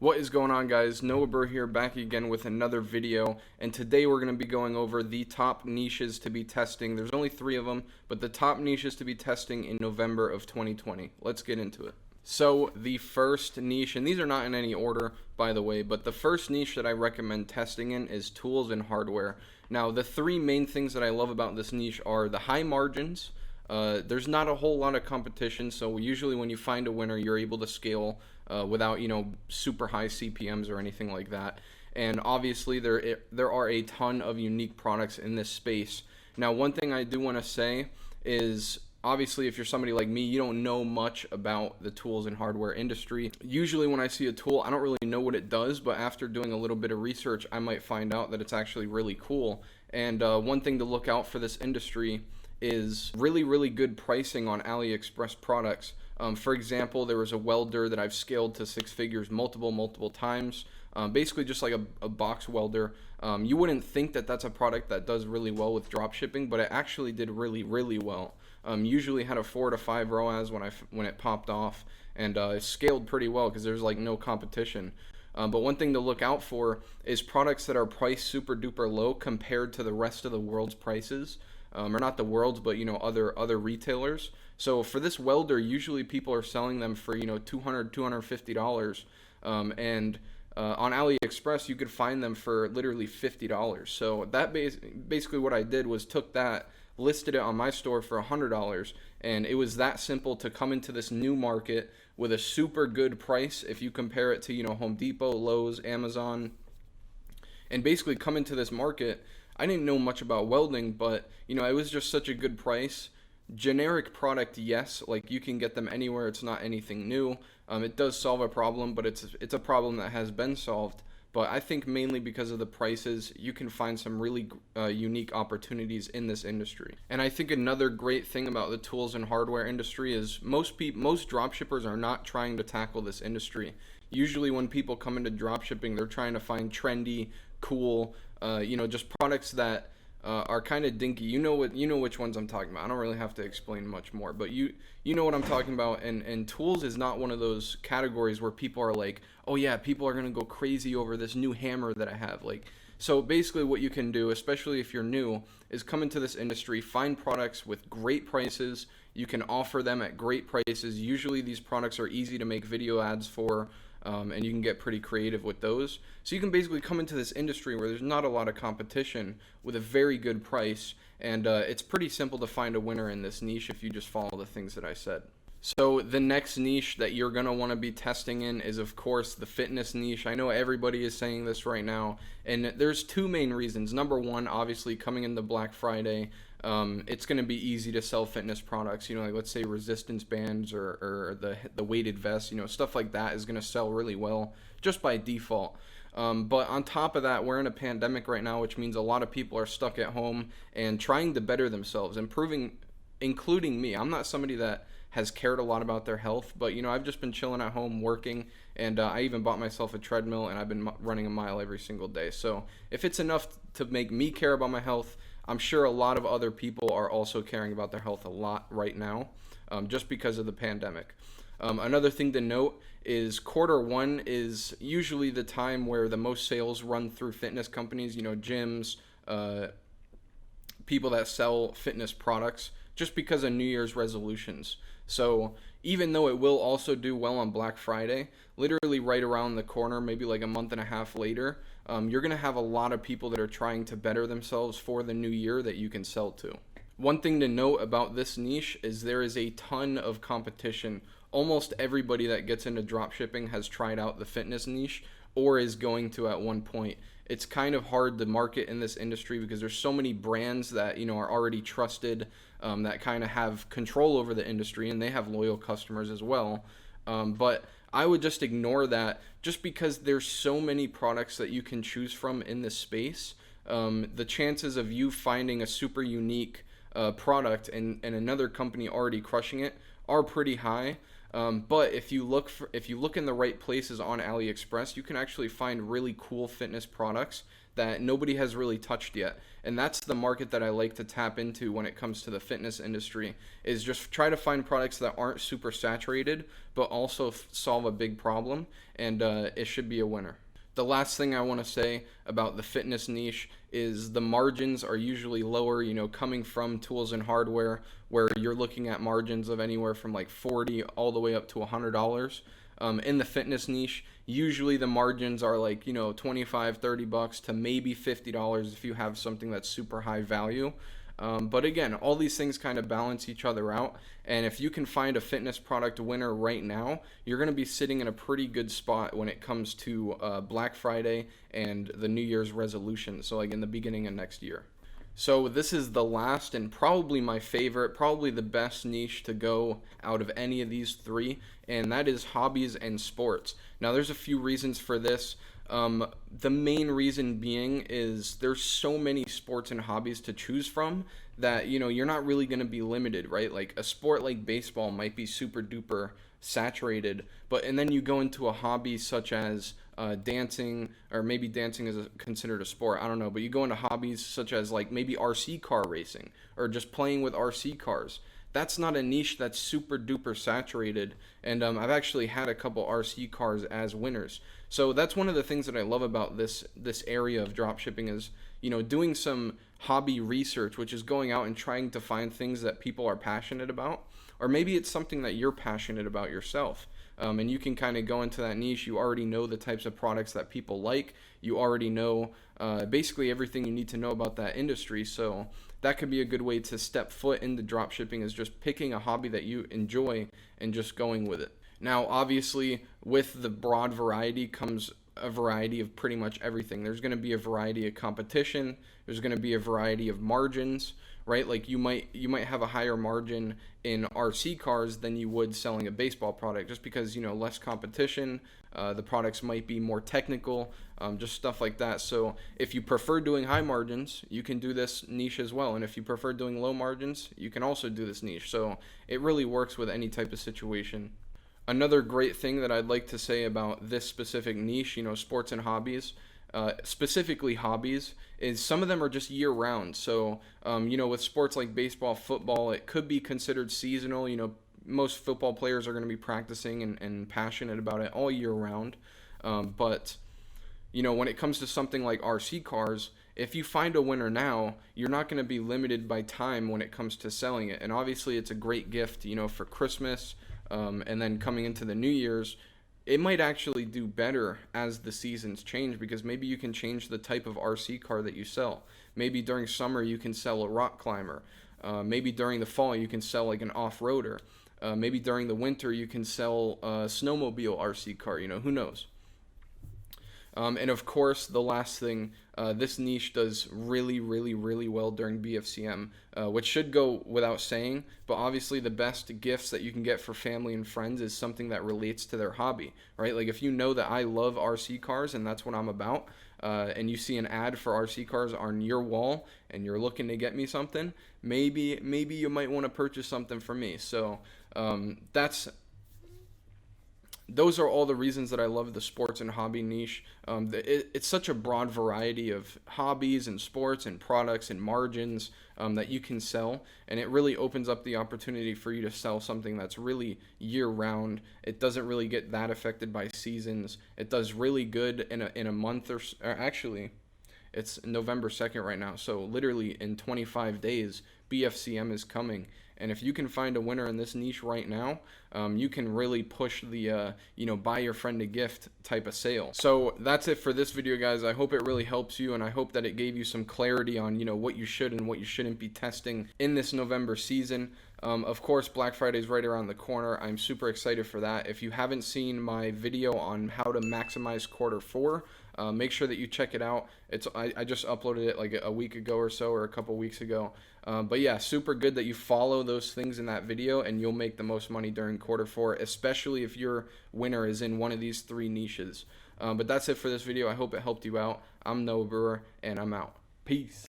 What is going on, guys? Noah Burr here, back again with another video, and today we're going to be going over the top niches to be testing. There's only 3 of them, but the top niches to be testing in November of 2020. Let's get into it. So the first niche, and these are not in any order, by the way, but the first niche that I recommend testing in is tools and hardware. Now, the 3 main things that I love about this niche are the high margins. There's not a whole lot of competition, so usually when you find a winner, you're able to scale without, super high CPMs or anything like that. And obviously, there are a ton of unique products in this space. Now, one thing I do want to say is, obviously, if you're somebody like me, you don't know much about the tools and hardware industry. Usually when I see a tool, I don't really know what it does, but after doing a little bit of research, I might find out that it's actually really cool. And one thing to look out for this industry is really good pricing on AliExpress products. For example, there was a welder that I've scaled to 6 figures multiple times. Basically just like a box welder. You wouldn't think that that's a product that does really well with drop shipping, but it actually did really well. Usually had a 4 to 5 ROAS when it popped off, and it scaled pretty well because there's like no competition. But one thing to look out for is products that are priced super duper low compared to the rest of the world's prices. Or not the world's, but other retailers. So for this welder, usually people are selling them for $200-$250, and on AliExpress you could find them for literally $50. So that basically what I did was took that, listed it on my store for $100, and it was that simple to come into this new market with a super good price if you compare it to Home Depot, Lowe's, Amazon, and basically come into this market. I didn't know much about welding, but it was just such a good price. Generic product, yes, like you can get them anywhere. It's not anything new. It does solve a problem, but it's a problem that has been solved. But I think mainly because of the prices, you can find some really unique opportunities in this industry. And I think another great thing about the tools and hardware industry is most dropshippers are not trying to tackle this industry. Usually when people come into dropshipping, they're trying to find trendy, cool, just products that are kind of dinky. You know which ones I'm talking about. I don't really have to explain much more, but you know what I'm talking about. And tools is not one of those categories where people are like, oh yeah, people are gonna go crazy over this new hammer that I have. So basically what you can do, especially if you're new, is come into this industry, find products with great prices. You can offer them at great prices. Usually these products are easy to make video ads for. And you can get pretty creative with those. So you can basically come into this industry where there's not a lot of competition with a very good price, and it's pretty simple to find a winner in this niche if you just follow the things that I said. So the next niche that you're going to want to be testing in is, of course, the fitness niche. I know everybody is saying this right now, and there's 2 main reasons. Number one, obviously, coming into Black Friday, it's going to be easy to sell fitness products, like let's say resistance bands or the weighted vests, stuff like that is going to sell really well just by default. But on top of that, we're in a pandemic right now, which means a lot of people are stuck at home and trying to better themselves, including me. I'm not somebody that has cared a lot about their health, but I've just been chilling at home working, and I even bought myself a treadmill, and I've been running a mile every single day. So if it's enough to make me care about my health, I'm sure a lot of other people are also caring about their health a lot right now, just because of the pandemic. Another thing to note is Q1 is usually the time where the most sales run through fitness companies, gyms, people that sell fitness products, just because of New Year's resolutions. So even though it will also do well on Black Friday, literally right around the corner, maybe like a month and a half later, you're going to have a lot of people that are trying to better themselves for the new year that you can sell to. One thing to note about this niche is there is a ton of competition. Almost everybody that gets into dropshipping has tried out the fitness niche or is going to at one point. It's kind of hard to market in this industry because there's so many brands that are already trusted, that kind of have control over the industry, and they have loyal customers as well. But I would just ignore that just because there's so many products that you can choose from in this space. The chances of you finding a super unique product and another company already crushing it are pretty high. But if you look in the right places on AliExpress, you can actually find really cool fitness products that nobody has really touched yet. And that's the market that I like to tap into when it comes to the fitness industry, is just try to find products that aren't super saturated, but also solve a big problem, and it should be a winner. The last thing I want to say about the fitness niche is the margins are usually lower, coming from tools and hardware, where you're looking at margins of anywhere from like 40 all the way up to $100. In the fitness niche, usually the margins are like, 25, $30 to maybe $50 if you have something that's super high value. But again, all these things kind of balance each other out. And if you can find a fitness product winner right now, you're going to be sitting in a pretty good spot when it comes to Black Friday and the New Year's resolution. So like in the beginning of next year. So this is the last and probably my favorite, probably the best niche to go out of any of these three, and that is hobbies and sports. Now there's a few reasons for this. The main reason being is there's so many sports and hobbies to choose from that, you're not really going to be limited, right? Like a sport like baseball might be super duper saturated, and then you go into a hobby such as dancing, or maybe dancing is considered a sport, I don't know, but you go into hobbies such as like maybe RC car racing or just playing with RC cars. That's not a niche that's super duper saturated, and I've actually had a couple RC cars as winners. So that's one of the things that I love about this area of dropshipping is, doing some hobby research, which is going out and trying to find things that people are passionate about, or maybe it's something that you're passionate about yourself. And you can kind of go into that niche. You already know the types of products that people like. You already know basically everything you need to know about that industry. So that could be a good way to step foot into dropshipping, is just picking a hobby that you enjoy and just going with it. Now, obviously, with the broad variety comes a variety of pretty much everything. There's going to be a variety of competition. There's going to be a variety of margins, right? Like you might have a higher margin in RC cars than you would selling a baseball product, just because, less competition. The products might be more technical, just stuff like that. So if you prefer doing high margins, you can do this niche as well. And if you prefer doing low margins, you can also do this niche. So it really works with any type of situation. Another great thing that I'd like to say about this specific niche, sports and hobbies, specifically hobbies, is some of them are just year round. So, with sports like baseball, football, it could be considered seasonal. Most football players are going to be practicing and passionate about it all year round. But when it comes to something like RC cars, if you find a winner now, you're not going to be limited by time when it comes to selling it. And obviously it's a great gift, for Christmas, and then coming into the New Year's. It might actually do better as the seasons change, because maybe you can change the type of RC car that you sell. Maybe during summer you can sell a rock climber. Maybe during the fall you can sell like an off-roader. Maybe during the winter you can sell a snowmobile RC car, who knows? And of course, the last thing, this niche does really, really, really well during BFCM, which should go without saying, but obviously the best gifts that you can get for family and friends is something that relates to their hobby, right? Like if you know that I love RC cars and that's what I'm about, and you see an ad for RC cars on your wall and you're looking to get me something, maybe you might want to purchase something from me. So those are all the reasons that I love the sports and hobby niche. It's such a broad variety of hobbies and sports and products and margins that you can sell, and it really opens up the opportunity for you to sell something that's really year-round. It doesn't really get that affected by seasons. It does really good in a month or actually, it's November 2nd right now, so literally in 25 days, BFCM is coming. And if you can find a winner in this niche right now, you can really push the, buy your friend a gift type of sale. So that's it for this video, guys. I hope it really helps you, and I hope that it gave you some clarity on, what you should and what you shouldn't be testing in this November season. Of course, Black Friday is right around the corner. I'm super excited for that. If you haven't seen my video on how to maximize Q4, make sure that you check it out. I just uploaded it like a week ago or so, or a couple weeks ago. But yeah, super good that you follow those things in that video, and you'll make the most money during Q4, especially if your winner is in one of these three niches. But that's it for this video. I hope it helped you out. I'm Noah Brewer, and I'm out. Peace.